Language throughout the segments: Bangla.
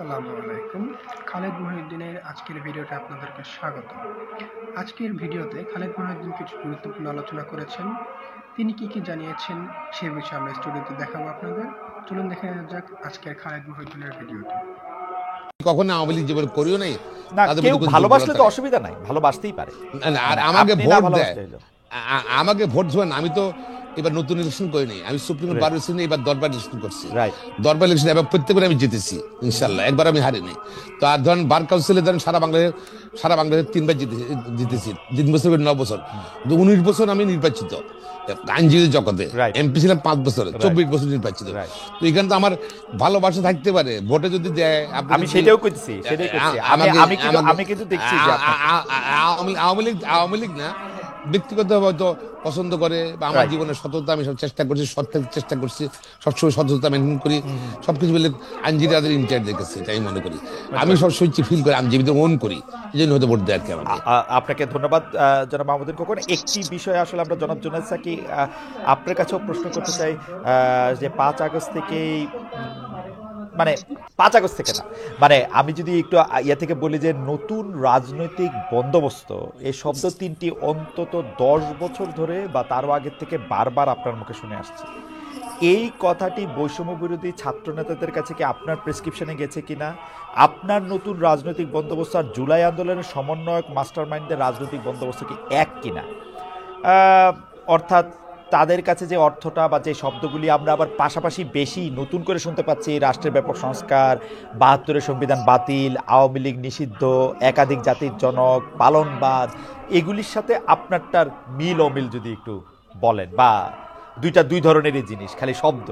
আসসালামু আলাইকুম। খালেদ মহিউদ্দিনের আজকের ভিডিওতে আপনাদেরকে স্বাগত। আজকের ভিডিওতে খালেদ মহিউদ্দিন কিছু গুরুত্বপূর্ণ আলোচনা করেছেন। তিনি কি জানিয়েছেন সে বিষয়ে আমরা স্টুডিওতে দেখাবো আপনাদের। চলুন দেখে নেওয়া যাক আজকের খালেদ মহিউদ্দিনের ভিডিওটি। কখনো আওয়ামী লীগ জীবনে করিও নাই, না কেউ ভালোবাসলে তো অসুবিধা নাই, ভালোবাসতেই পারে। আর আমাকে ভোট দেয়, আমাকে ভোট দেবেন। আমি তো এবার নতুন ইলেকশন করিনি, আমি সুপ্রিম কোর্ট বার ইলেকশন এবার দরবার ইলেকশন করছি। দরবার ইলেকশন এবার প্রত্যেকবার আমি জিতেছি ইনশাল্লাহ, একবার আমি হারিনি। তো আর ধরেন বার কাউন্সিলে ধরেন সারা বাংলাদেশের 3বার জিতেছি, 3 বছর 9 বছর, 19 বছর আমি নির্বাচিত আইনজীবী জগতে। এমপি ছিলাম 5 বছর, 24 বছর নির্বাচিত। তো এখানে তো আমার ভালোবাসা থাকতে পারে, ভোটে যদি দেয়। আমি সেটাও করছি, আমি কিন্তু দেখছি আওয়ামী লীগ না ব্যক্তিগতভাবে হয়তো পছন্দ করে, বা আমার জীবনের সততা আমি সব চেষ্টা করছি, চেষ্টা করছি, সবসময় সততা মেনটেন করি, সবকিছু বলে আইনজীবীদের ইন্টারেস্ট দেখেছি, তাই মনে করি। আমি সবসময় ফিল করি আইনজীবীদের মন করি, এই জন্য হয়তো ভোট দেয় আর কি। আপনাকে ধন্যবাদ জনাব মাহমুদুল খোকন। একটি বিষয় আসলে আমরা জনাব জুনায়েদ সাকি আপনার কাছেও প্রশ্ন করতে চাই, যে 5 আগস্ট থেকেই, মানে 5 আগস্ট থেকে না, মানে আমি যদি একটু ইয়ে থেকে বলি যে নতুন রাজনৈতিক বন্দোবস্ত, এই শব্দ 3টি অন্তত 10 বছর ধরে বা তারও আগের থেকে বারবার আপনার মুখে শুনে আসছে। এই কথাটি বৈষম্য বিরোধী ছাত্র নেতাদের কাছে কি আপনার প্রেসক্রিপশনে গেছে কিনা? আপনার নতুন রাজনৈতিক বন্দোবস্ত আর জুলাই আন্দোলনের সমন্বয়ক মাস্টার মাইন্ডের রাজনৈতিক বন্দোবস্ত কি এক কিনা? অর্থাৎ তাদের কাছে যে অর্থটা বা যে শব্দগুলি আমরা আবার পাশাপাশি বেশি নতুন করে শুনতে পাচ্ছি, রাষ্ট্রের ব্যাপক সংস্কার, 72-এর সংবিধান বাতিল, আওয়ামী লীগ নিষিদ্ধ, একাধিক জাতির জনক, পালনবাদ, এগুলির সাথে আপনারটার মিল অমিল যদি একটু বলেন, বা দুই ধরনেরই জিনিস, খালি শব্দ,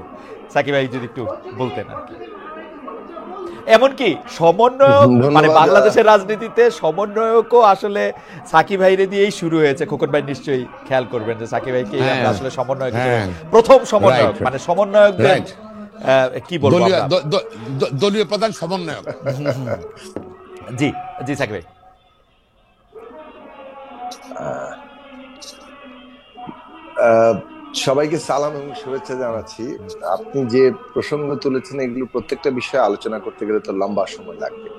সাকিব ভাই যদি একটু বলতেন আর কি। এমনকি সমন্বয়ক, মানে বাংলাদেশের রাজনীতিতে সমন্বয়কও আসলে সাকিব ভাইরে দিয়েই শুরু হয়েছে। খোকন ভাই নিশ্চয়ই খেয়াল করবেন যে সাকিব ভাইকে আমরা আসলে সমন্বয়ক, প্রথম সমন্বয়ক, মানে সমন্বয়কদের কি বলবো, দলীয় প্রধান সমন্বয়ক। জি জি সাকিব ভাই। সবাইকে সালাম এবং শুভেচ্ছা জানাচ্ছি। আপনি যে প্রসঙ্গ তুলেছেন এগুলো প্রত্যেকটা বিষয়ে আলোচনা করতে গেলে তো লম্বা সময় লাগবে।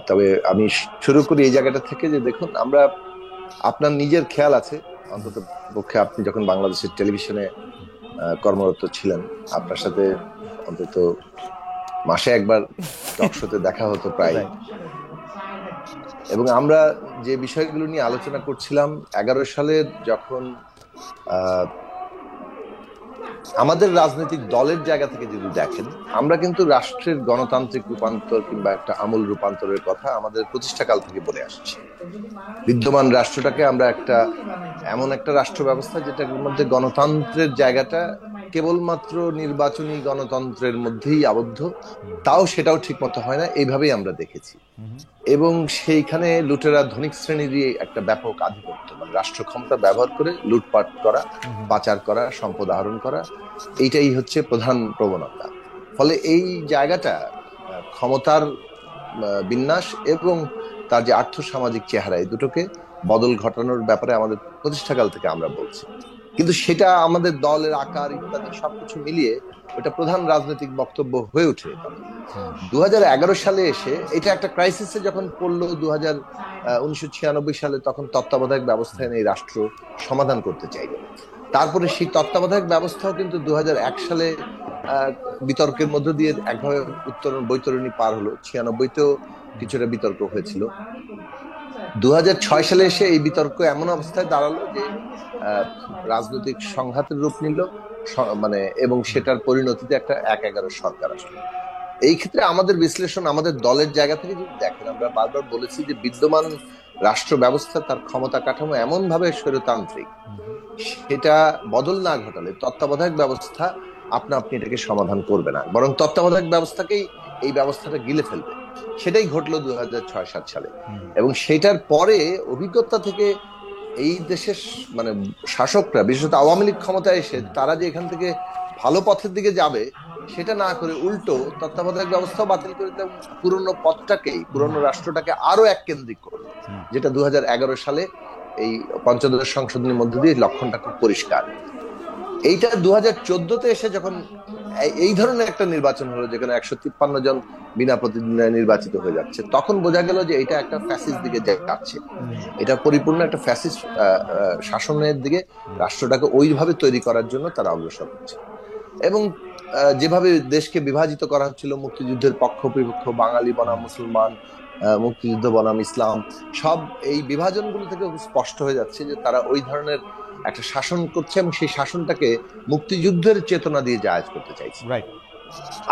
তবে আমি শুরু করি এই জায়গাটা থেকে যে দেখুন, আমরা, আপনার নিজের খেয়াল আছে অন্তত পক্ষে, আপনি যখন বাংলাদেশের টেলিভিশনে কর্মরত ছিলেন, আপনার সাথে অন্তত মাসে একবার টক শোতে দেখা হতো প্রায়। এবং আমরা যে বিষয়গুলো নিয়ে আলোচনা করছিলাম 11 সালের, যখন আমাদের রাজনৈতিক দলের জায়গা থেকে যদি দেখেন, আমরা কিন্তু রাষ্ট্রের গণতান্ত্রিক রূপান্তর কিংবা একটা আমূল রূপান্তরের কথা আমাদের প্রতিষ্ঠাকাল থেকে বলে আসছি। বিদ্যমান রাষ্ট্রটাকে আমরা এমন একটা রাষ্ট্র ব্যবস্থা যেটার মধ্যে গণতন্ত্রের জায়গাটা কেবলমাত্র নির্বাচনী গণতন্ত্রের মধ্যেই আবদ্ধ, সেটাও ঠিক মতো হয় না, এইভাবেই আমরা দেখেছি। এবং সেইখানে লুটেরা ধনিক শ্রেণীর একটা ব্যাপক আধিপত্য, মানে রাষ্ট্র ক্ষমতা ব্যবহার করে লুটপাট করা, পাচার করা, সম্পদ আহরণ করা, এইটাই হচ্ছে প্রধান প্রবণতা। ফলে এই জায়গাটা ক্ষমতার বিন্যাস এবং তার যে আর্থসামাজিক চেহারা, এই দুটোকে বদল ঘটানোর ব্যাপারে আমাদের প্রতিষ্ঠাকাল থেকে আমরা বলছি। কিন্তু সেটা আমাদের দলের আকার ইত্যাদি সবকিছু মিলিয়ে এটা প্রধান রাজনৈতিক বক্তব্য হয়ে ওঠে। 2011 সালে এসে এটা একটা ক্রাইসিসে যখন পড়লো, 1996 সালে, তখন তত্ত্বাবধায়ক ব্যবস্থায় এই রাষ্ট্র সমাধান করতে চাইল। তারপরে সেই তত্ত্বাবধায়ক ব্যবস্থাও কিন্তু 2001 সালে বিতর্কের মধ্য দিয়ে একভাবে বৈতরণী পার হলো। 96তেও কিছুটা বিতর্ক হয়েছিল। 2006 সালে এসে এই বিতর্ক এমন অবস্থায় দাঁড়ালো যে রাজনৈতিক সংঘাতের রূপ নিল, মানে, এবং সেটার পরিণতিতে একটা 1/11 সরকার আসলো। এই ক্ষেত্রে আমাদের বিশ্লেষণ, আমাদের দলের জায়গা থেকে যদি দেখেন, আমরা বারবার বলেছি যে বিদ্যমান রাষ্ট্র ব্যবস্থা, তার ক্ষমতা কাঠামো এমন ভাবে স্বৈরতান্ত্রিক, সেটা বদল না ঘটালে তত্ত্বাবধায়ক ব্যবস্থা আপনি এটাকে সমাধান করবে না, বরং তত্ত্বাবধায়ক ব্যবস্থাকেই এই ব্যবস্থাটা গিলে ফেলবে। সেটাই ঘটলো 2006-07 সালে। এবং সেটার পরে অভিজ্ঞতা থেকে এই দেশের, মানে, শাসকরা, বিশেষত আওয়ামী লীগ ক্ষমতায় এসে তারা যে এখান থেকে ভালো পথের দিকে যাবে সেটা না করে উল্টো তত্ত্বাবধায়ক ব্যবস্থাও বাতিল করে দেয়, পুরনো পথটাকেই, পুরনো রাষ্ট্রটাকে আরো এক কেন্দ্রিক করলো, যেটা 2011 সালে এই পঞ্চদশ সংশোধনীর মধ্য দিয়ে লক্ষণটা খুব পরিষ্কার। এইটা 2014-তে এসে যখন এই ধরনের একটা নির্বাচন হলো যেখানে 153 জন বিনা প্রতিদ্বন্দ্বিতায় নির্বাচিত হয়ে যাচ্ছে, তখন বোঝা গেল যে এটা একটা ফ্যাসিস্ট দিকে যাচ্ছে, এটা পরিপূর্ণ একটা ফ্যাসিস্ট শাসনের দিকে রাষ্ট্রটাকে ওইভাবে তৈরি করার জন্য তারা অগ্রসর হচ্ছে। এবং যেভাবে দেশকে বিভাজিত করা হচ্ছিল, মুক্তিযুদ্ধের পক্ষ বিপক্ষ, বাঙালি বনাম মুসলমান, মুক্তিযুদ্ধ বনাম ইসলাম, সব এই বিভাজনগুলো থেকে স্পষ্ট হয়ে যাচ্ছে যে তারা ওই ধরনের একটা শাসন করছে এবং সেই শাসনটাকে মুক্তিযুদ্ধের চেতনা দিয়ে জায়েজ করতে চাইছে।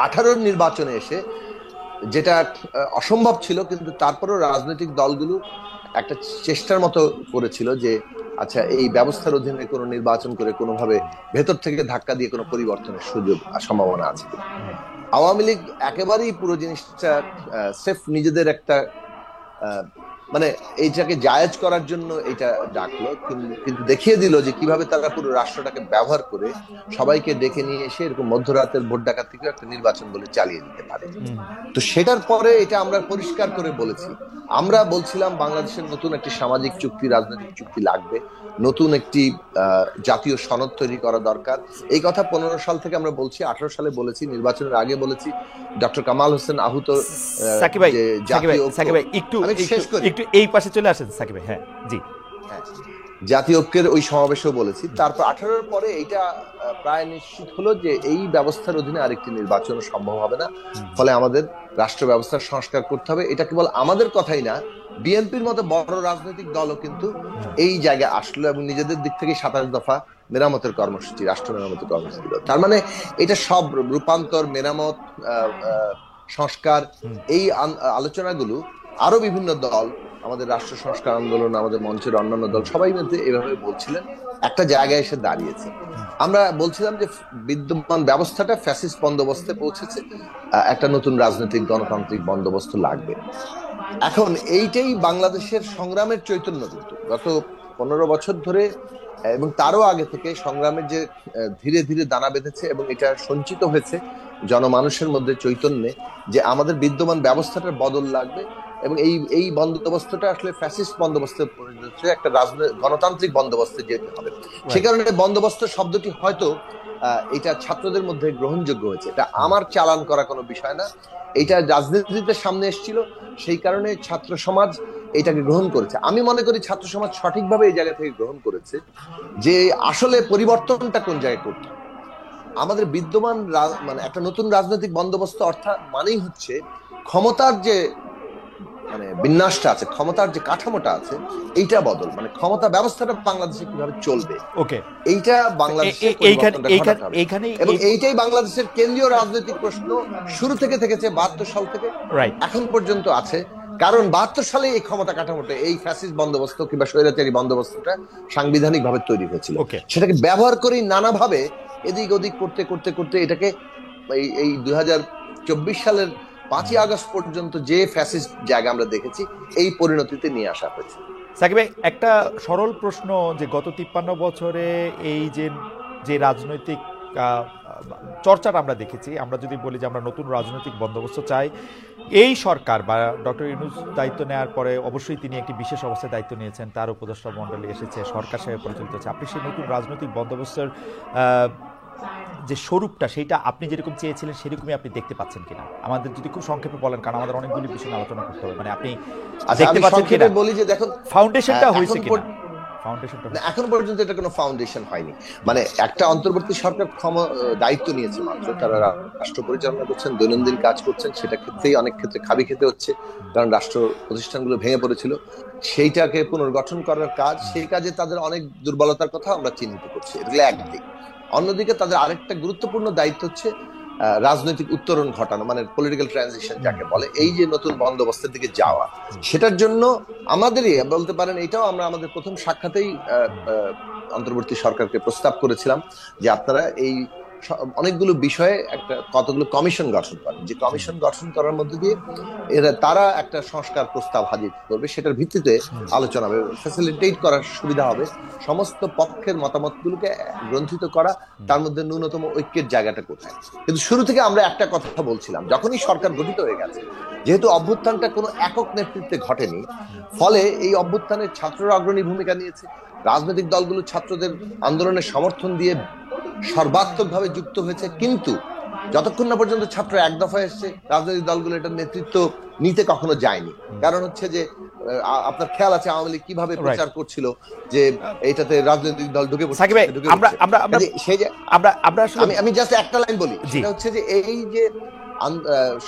18 নির্বাচনে এসে যেটা অসম্ভব ছিল, কিন্তু তারপরেও রাজনৈতিক দলগুলো একটা চেষ্টার মতো করেছিল যে আচ্ছা এই ব্যবস্থার অধীনে কোনো নির্বাচন করে কোনোভাবে ভেতর থেকে ধাক্কা দিয়ে কোনো পরিবর্তনের সুযোগ সম্ভাবনা আছে। আওয়ামী লীগ একেবারেই পুরো জিনিসটা সেফ নিজেদের একটা মানে এইটাকে জায়েজ করার জন্য এটা ডাকলো, কিন্তু দেখিয়ে দিল যে কিভাবে তারা পুরো রাষ্ট্রটাকে ব্যবহার করে সবাইকে ডেকে নিয়ে এসে এরকম মধ্যরাতের ভোট ডাকাত থেকে একটা নির্বাচন বলে চালিয়ে দিতে পারে। তো সেটার পরে এটা আমরা পরিষ্কার করে বলেছি, আমরা বলছিলাম বাংলাদেশের নতুন একটি সামাজিক চুক্তি, রাজনৈতিক চুক্তি লাগবে, নতুন একটি জাতীয় সনদ তৈরি করা দরকার। এই কথা 15 সাল থেকে আমরা বলছি, 18 সালে বলেছি, নির্বাচনের আগে বলেছি। ডক্টর কামাল হোসেন আহুত সাকিব ভাই একটু এই পাশে চলে আসেন সাকিব ভাই। হ্যাঁ জি, জাতীয় ঐক্যের ওই সমাবেশেও বলেছি। তারপর 18 পরে এইটা প্রায় নিশ্চিত হলো যে এই ব্যবস্থার অধীনে আরেকটি নির্বাচন সম্ভব হবে না, ফলে আমাদের রাষ্ট্র ব্যবস্থার সংস্কার করতে হবে। এটা কেবল আমাদের কথাই না, বিএনপির মতো বড় রাজনৈতিক দলও কিন্তু এই জায়গায় আসলো এবং নিজেদের দিক থেকে 27 দফা মেরামতের কর্মসূচি, রাষ্ট্র মেরামতের কর্মসূচি। তার মানে এটা সব রূপান্তর, মেরামত, সংস্কার, এই আলোচনাগুলো আরো বিভিন্ন দল, আমাদের রাষ্ট্র সংস্কার আন্দোলন, আমাদের মঞ্চের অন্যান্য দল সবাই মধ্যে এভাবে বলছিলেন, একটা জায়গায় এসে দাঁড়িয়েছে। আমরা বলছিলাম যে বিদ্যমান ব্যবস্থাটা ফ্যাসিস্ট বন্দোবস্তে পৌঁছেছে, একটা নতুন রাজনৈতিক গণতান্ত্রিক বন্দোবস্ত লাগবে। এখন এইটাই বাংলাদেশের সংগ্রামের চৈতন্য, কিন্তু গত 15 বছর ধরে এবং তারও আগে থেকে সংগ্রামের যে ধীরে ধীরে দানা বেঁধেছে এবং এটা সঞ্চিত হয়েছে জনমানুষের মধ্যে চৈতন্যে, যে আমাদের বিদ্যমান ব্যবস্থাটার বদল লাগবে এবং এই বন্দোবস্তটা আসলে ফ্যাসিস্ট বন্দোবস্তে পরিণত হচ্ছে, একটা গণতান্ত্রিক বন্দোবস্তে যেতে হবে। সে কারণে বন্দোবস্ত শব্দটি হয়তো এটা ছাত্রদের মধ্যে গ্রহণযোগ্য হয়েছে। এটা আমার চালান করা কোনো বিষয় না, এটা রাজনীতিতে সামনে এসেছিল, সেই কারণে ছাত্র সমাজ এটাকে গ্রহণ করেছে। আমি মনে করি ছাত্র সমাজ সঠিকভাবে এই জায়গা থেকে গ্রহণ করেছে যে আসলে পরিবর্তনটা কোন জায়গায় করতে হবে। আমাদের বিদ্যমান মানে একটা নতুন রাজনৈতিক বন্দোবস্ত অর্থাৎ মানেই হচ্ছে ক্ষমতার যে মানে বিন্যাসটা আছে, ক্ষমতার যে কাঠামোটা আছে, এইটা বদল, মানে ক্ষমতা ব্যবস্থাটা বাংলাদেশে কিভাবে চলবে, ওকে, এইটা বাংলাদেশে এবং এইটাই বাংলাদেশের কেন্দ্রীয় রাজনৈতিক প্রশ্ন শুরু থেকে থেকেছে, 72 সাল থেকে এখন পর্যন্ত আছে। কারণ 72 সালে এই ক্ষমতা কাঠামোটা, এই ফ্যাসিস্ট বন্দোবস্ত কিংবা স্বৈরাচারী বন্দোবস্তটা সাংবিধানিক ভাবে তৈরি হয়েছিল, সেটাকে ব্যবহার করেই নানাভাবে এদিক ওদিক করতে করতে করতে এটাকে এই 2024 সালের 5ই আগস্ট পর্যন্ত যে ফ্যাসিস্ট জায়গা আমরা দেখেছি, এই পরিণতিতে নিয়ে আসা হয়েছে। সাকিব ভাই, একটা সরল প্রশ্ন, যে গত 53 বছরে এই যে রাজনৈতিক চর্চাটা আমরা দেখেছি, আমরা যদি বলি যে আমরা নতুন রাজনৈতিক বন্দোবস্ত চাই, এই সরকার বা ডক্টর ইউনূস দায়িত্ব নেওয়ার পরে অবশ্যই তিনি একটি বিশেষ অবস্থায় দায়িত্ব নিয়েছেন, তার উপদেষ্টা মণ্ডলী এসেছে, সরকার সাহেব পরিচালিত হচ্ছে। আপনি সেই নতুন রাজনৈতিক বন্দোবস্তের যে স্বরূপটা, সেইটা আপনি যেরকম চেয়েছিলেন সেরকমই আপনি দেখতে পাচ্ছেন কিনা, আমাদের যদি খুব সংক্ষেপে বলেন, কারণ আমাদের অনেকগুলি বিষয় আলোচনা করতে হবে। মানে আপনি দেখতে পাচ্ছেন কিনা, বলি যে দেখুন ফাউন্ডেশনটা হয়েছে কিনা? এখন পর্যন্ত এটা কোনো ফাউন্ডেশন হয়নি। মানে একটা অন্তর্বর্তী সরকার দায়িত্ব নিয়েছে মাত্র, তারা রাষ্ট্র পরিচালনা করছেন, দৈনন্দিন কাজ করছেন, সেটা ক্ষেত্রেই অনেক ক্ষেত্রে খাবি খেতে হচ্ছে, কারণ রাষ্ট্র প্রতিষ্ঠানগুলো ভেঙে পড়েছিল, সেইটাকে পুনর্গঠন করার কাজ, সেই কাজে তাদের অনেক দুর্বলতার কথা আমরা চিহ্নিত করছি, এগুলো একদিক। অন্যদিকে তাদের আরেকটা গুরুত্বপূর্ণ দায়িত্ব হচ্ছে রাজনৈতিক উত্তরণ ঘটানো, মানে পলিটিক্যাল ট্রানজিশন যাকে বলে, এই যে নতুন বন্দোবস্তের দিকে যাওয়া, সেটার জন্য আমাদেরই বলতে পারেন, এটাও আমরা আমাদের প্রথম সাক্ষাতেই অন্তর্বর্তী সরকারকে প্রস্তাব করেছিলাম যে আপনারা এই অনেকগুলো বিষয়ে একটা কতগুলো কমিশন গঠন করেন, যে কমিশন গঠন করার মধ্যে দিয়ে তারা একটা সংস্কার প্রস্তাব হাজির করবে, সেটার ভিত্তিতে আলোচনা হবে, ফ্যাসিলিটেট করার সুবিধা হবে, সমস্ত পক্ষের মতামতগুলোকে গ্রন্থিত করা, তার মধ্যে ন্যূনতম ঐক্যের জায়গাটা কোথায়। কিন্তু শুরু থেকে আমরা একটা কথা বলছিলাম, যখনই সরকার গঠিত হয়ে গেছে, যেহেতু অভ্যুত্থানটা কোনো একক নেতৃত্বে ঘটেনি, ফলে এই অভ্যুত্থানের ছাত্ররা অগ্রণী ভূমিকা নিয়েছে, রাজনৈতিক দলগুলো ছাত্রদের আন্দোলনের সমর্থন দিয়ে সর্বাত্মকভাবে যুক্ত হয়েছে, কিন্তু যতক্ষণ না পর্যন্ত ছাত্র এক দফা এসছে, রাজনৈতিক দলগুলো এটার নেতৃত্ব নিতে কখনো যায়নি। কারণ হচ্ছে যে আপনার খেয়াল আছে আওয়ামী লীগ কিভাবে প্রচার করছিল যে এইটাতে রাজনৈতিক দল ঢুকে পড়ছে। আমি জাস্ট একটা লাইন বলি, সেটা হচ্ছে যে এই যে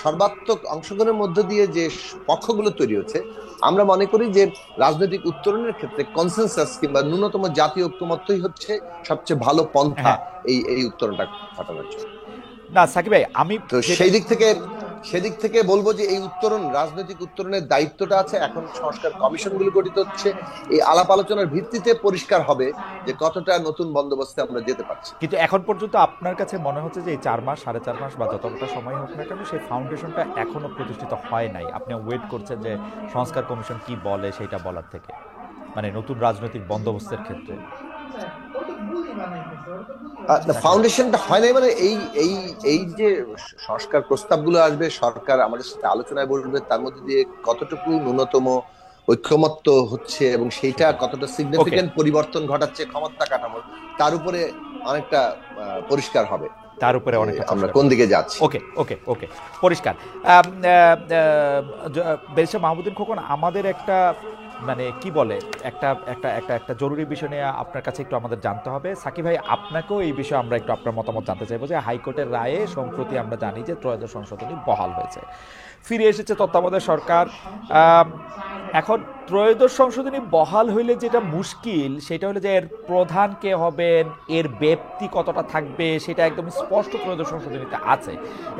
সর্বাত্মক অংশগ্রহণের মধ্য দিয়ে যে পক্ষগুলো তৈরি হচ্ছে, আমরা মনে করি যে রাজনৈতিক উত্তরণের ক্ষেত্রে কনসেনসাস কিংবা ন্যূনতম জাতীয় ঐক্যমত্যই হচ্ছে সবচেয়ে ভালো পন্থা এই উত্তরণটা ঘটানোর জন্য। না সাকিব ভাই, আমি তো সেদিক থেকে বলবো যে এই উত্তরণ, রাজনৈতিক উত্তরণের দায়িত্বটা আছে। এখন সংস্কার কমিশনগুলো গঠিত হচ্ছে, এই আলাপ আলোচনার ভিত্তিতে পরিষ্কার হবে যে কতটা নতুন বন্দোবস্তে আমরা যেতে পারছি। কিন্তু এখন পর্যন্ত আপনার কাছে মনে হচ্ছে যে এই 4 মাস 4.5 মাস বা যতটা সময় হোক না কেন, সেই ফাউন্ডেশনটা এখনো প্রতিষ্ঠিত হয় নাই। আপনি ওয়েট করছেন যে সংস্কার কমিশন কি বলে সেটা বলার থেকে, মানে নতুন রাজনৈতিক বন্দোবস্তের ক্ষেত্রে ফাউন্ডেশনটা হয় নাই। মানে এই যে সংস্কার প্রস্তাবগুলো আসবে, সরকার আমাদের সাথে আলোচনায় বসবে, তার মধ্যে দিয়ে কতটুকু ন্যূনতম ঐক্যমত্য হচ্ছে এবং সেইটা কতটা সিগনিফিকেন্ট পরিবর্তন ঘটাচ্ছে ক্ষমতা কাঠামোর, তার উপরে অনেকটা পরিষ্কার হবে, তার উপরে অনেক আমরা কোন দিকে যাচ্ছি। ওকে ওকে ওকে পরিষ্কার। ব্যারিস্টার মাহমুদুল খোকন, আমাদের একটা মানে কি বলে একটা একটা একটা একটা জরুরি বিষয় নিয়ে আপনার কাছে একটু আমাদের জানতে হবে। সাকিব ভাই, আপনাকেও এই বিষয়ে আমরা একটু আপনার মতামত জানতে চাইবো যে হাইকোর্টের রায়ে সম্প্রতি আমরা জানি যে ত্রয়োদশ সংশোধনী বহাল হয়েছে, ফিরে এসেছে তত্ত্বাবধায়ক সরকার। এখন ত্রয়োদশ সংশোধনী বহাল হইলে যেটা মুশকিল সেটা হলো যে এর প্রধান কে হবেন, এর ব্যাপ্তি কতটা থাকবে, সেটা একদম স্পষ্ট ত্রয়োদশ সংশোধনীতে আছে।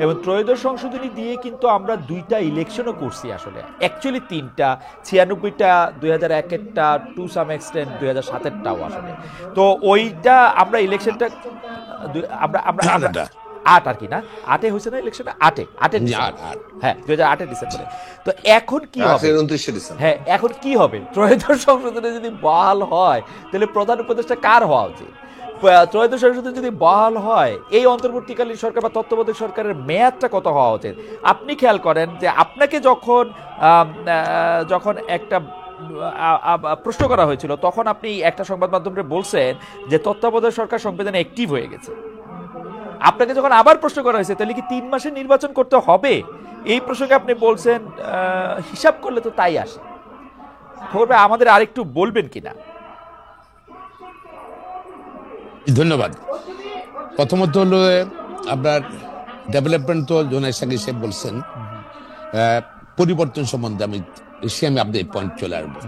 এবং ত্রয়োদশ সংশোধনী দিয়ে কিন্তু আমরা 2টা ইলেকশনও করছি, আসলে অ্যাকচুয়ালি 3টা, 96টা, 2001-এরটা, টু সাম এক্সটেন্ট 2007-এরটাও আসলে। তো ওইটা আমরা ইলেকশনটা আমরা 8 আর কি না 8-এ হয়েছে না ইলেকশনটা, 8-এ হ্যাঁ 2008-এর ডিসেম্বরে। তো এখন কি হবে? হ্যাঁ, এখন কি হবে? ত্রয়োদশ সংশোধনে যদি বহাল হয় তাহলে প্রধান উপদেষ্টা কার হওয়া উচিত? ত্রয়োদশ সংশোধনে যদি বহাল হয়, এই অন্তর্বর্তীকালীন সরকার বা তত্ত্বাবধায়ক সরকারের মেয়াদটা কত হওয়া উচিত? আপনি খেয়াল করেন যে আপনাকে যখন একটা প্রশ্ন করা হয়েছিল, তখন আপনি একটা সংবাদ মাধ্যমে বলছেন যে তত্ত্বাবধায়ক সরকার সংবিধানে অ্যাক্টিভ হয়ে গেছে। আপনাকে যখন আবার প্রশ্ন করা হয়েছে তাহলে কি 3 মাসে নির্বাচন করতে হবে, এই প্রসঙ্গে আপনি বলছেন হিসাব করলে তো তাই আসে। খবর ভাই, আমাদের আরেকটু বলবেন কিনা? ধন্যবাদ। প্রথমত হলো আপনার ডেভেলপমেন্ট, তো জোনাই সাকিব সাহেব বলছেন পরিবর্তন সম্বন্ধে, আমি আপনাদের পয়েন্ট চলে আসবো।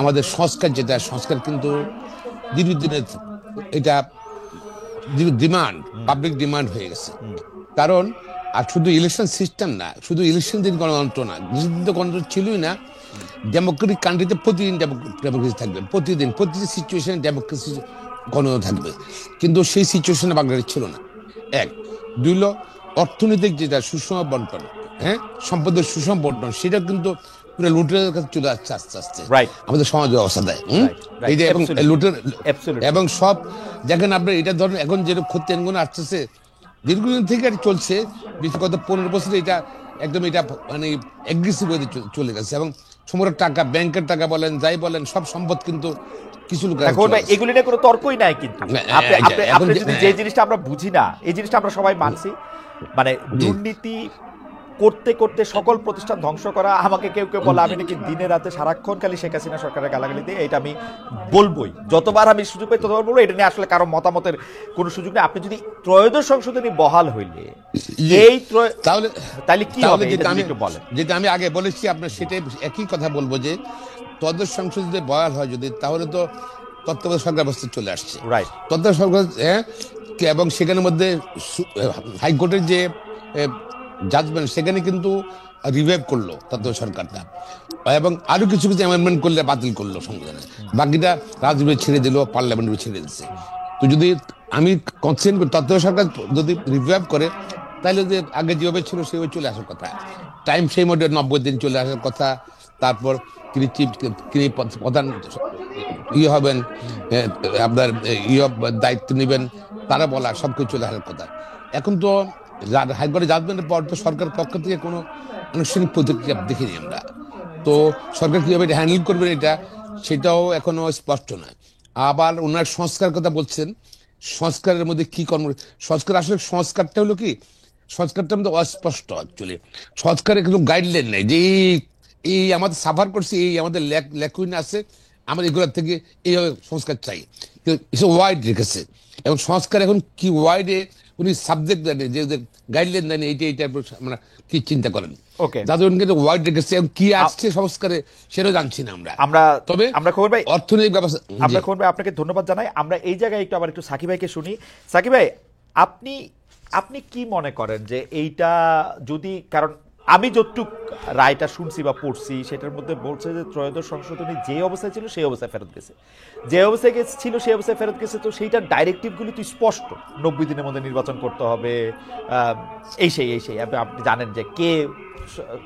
আমাদের সংস্কার, যেটা সংস্কার কিন্তু দীর্ঘদিনের এটা ডিমান্ড, পাবলিক ডিমান্ড হয়ে গেছে। কারণ আর শুধু ইলেকশন সিস্টেম না, শুধু ইলেকশন দিন গণতন্ত্র না, গণতন্ত্র ছিলই না। ডেমোক্রেটিক কান্ট্রিতে প্রতিদিন ডেমোক্রেসি থাকবে, প্রতিটি সিচুয়েশনে ডেমোক্রেসি গণতন্ত্র থাকবে, কিন্তু সেই সিচুয়েশনে বাংলাদেশ ছিল না। 1, 2 হলো অর্থনৈতিক যেটা সুষম বন্টন, হ্যাঁ, সম্পদের সুষম বন্টন, সেটা কিন্তু পুরো লুটের কাছে চলে আসছে আস্তে আস্তে আমাদের সমাজ ব্যবস্থা দেয়। এই যে এবং লুটের এবং সব দেখেন আপনার এটা ধরেন এখন যেরকম ক্ষতি আসতেছে দীর্ঘদিন থেকে চলছে, গত 15 বছরে এটা একদম এটা মানে এগ্রেসিভ হয়ে চলে গেছে। এবং সমগ্র টাকা, ব্যাংকের টাকা বলেন, যাই বলেন, সব সম্পদ কিন্তু কিছু লোক, এগুলি নিয়ে কোনো তর্কই নাই। কিন্তু যে জিনিসটা আমরা বুঝি না, এই জিনিসটা আমরা সবাই মানছি, মানে দুর্নীতি করতে করতে সকল প্রতিষ্ঠান ধ্বংস করা। আমাকে কেউ কেউ বলে আমি নাকি দিনে রাতে সারাক্ষণ খালি শেখ হাসিনা সরকারের গালাগালি দিয়ে, এটা আমি বলবোই, যতবার আমি সুযোগ পাই ততবার বলবো। এটা নিয়ে আসলে কারো মতামতের কোনো সুযোগ নেই। আপনি যদি ত্রয়োদশ সংশোধনী বহাল হইলে তাহলে কি হবে যেটা আমি আগে বলেছি আপনার, সেটাই একই কথা বলবো যে ত্রয়োদশ সংশোধনী বহাল হয় যদি, তাহলে তো তত্ত্বাবধায়ক সরকার ব্যবস্থা চলে আসছে, রাইট? তত্ত্বাবধায়ক সরকার, এবং সেখানের মধ্যে হাইকোর্টের যে জাজমেন্ট, সেখানে কিন্তু রিভাইভ করলো তত্ত্বাবধায়ক সরকারটা, এবং আরো কিছু কিছু অ্যামেন্ডমেন্ট করলে বাতিল করলো সংবিধানে, বাকিটা রাজনীতি ছেড়ে দিল, পার্লামেন্ট ছেড়ে দিচ্ছে। তো যদি আমি কনসেন্ট করি তত্ত্বাবধায়ক সরকার যদি রিভাইভ করে, তাহলে যে আগে যেভাবে ছিল সেভাবে চলে আসার কথা, টাইম সেই মধ্যে 90 দিন চলে আসার কথা। তারপর তিনি প্রধান হবেন, আপনার দায়িত্ব নেবেন, তারা বলা সবকিছু চলে আসার কথা। এখন তো হাইকোর্টে জাজমেন্টের পর তো সরকার পক্ষ থেকে কোনো আনুষ্ঠানিক প্রতিক্রিয়া দেখিনি আমরা। তো সরকার কিভাবে এটা হ্যান্ডেল করবেন এটা, সেটাও এখনো স্পষ্ট নয়। আবার ওনার সংস্কার কথা বলছেন, সংস্কারের মধ্যে কি সংস্কার আসলে সংস্কারটা হলো কি, সংস্কারটা আমাদের অস্পষ্ট অ্যাকচুয়ালি। সংস্কারের কোনো গাইডলাইন নেই যে এই আমাদের সাফার করছে, এই আমাদের ল্যাকুইন আছে, আমরা এগুলোর থেকে এইভাবে সংস্কার চাই, ওয়াইড রেখেছে। এবং সংস্কার এখন কি ওয়াইডে উনি সাবজেক্ট দেন যে গাইডলাইন দেন, এইটা আমরা কি চিন্তা করেন যাদের কিন্তু ওয়াইড রেখেছে। এবং কি আসছে সংস্কারে সেটাও জানছি না আমরা। তবে আমরা খবর ভাই অর্থনৈতিক ব্যবস্থা, আমরা খবর ভাই আপনাকে ধন্যবাদ জানাই। আমরা এই জায়গায় একটু সাকিব ভাইকে শুনি। সাকিব ভাই, আপনি কি মনে করেন যে এইটা যদি, কারণ আমি যতটুক রায়টা শুনছি বা পড়ছি সেটার মধ্যে বলছে যে ত্রয়োদশ সংশোধনী যে অবস্থায় ছিল সেই অবস্থায় ফেরত গেছে, যে অবস্থায় ছিল সেই অবস্থায় ফেরত গেছে। তো সেইটার ডাইরেক্টিভগুলি তো স্পষ্ট, 90 দিনের মধ্যে নির্বাচন করতে হবে, এই সেই আপনি জানেন যে কে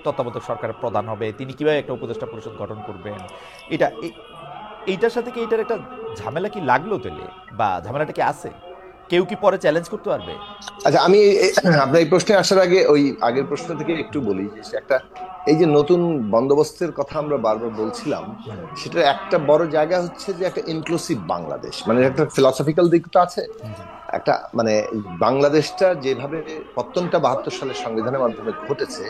তত্ত্বাবধায়ক সরকারের প্রধান হবে, তিনি কিভাবে একটা উপদেষ্টা পরিষদ গঠন করবেন। এইটার সাথে কি এইটার একটা ঝামেলা কি লাগলো তাহলে, বা ঝামেলাটা কি আছে? কেউ কি পরে চ্যালেঞ্জ করতে পারবে? আচ্ছা, আমি আপনার এই প্রশ্নে আসার আগে ওই আগের প্রশ্ন থেকে একটু বলি যে একটা এই যে নতুন বন্দোবস্তের কথা আমরা বারবার বলছিলাম, সেটার একটা বড় জায়গা হচ্ছে যে একটা ইনক্লুসিভ বাংলাদেশ, মানে একটা ফিলসফিক্যাল দিক তো আছে। একটা মানে বাংলাদেশটা যেভাবে পত্তনটা 72 সালের সংবিধানের মাধ্যমে ঘটেছে,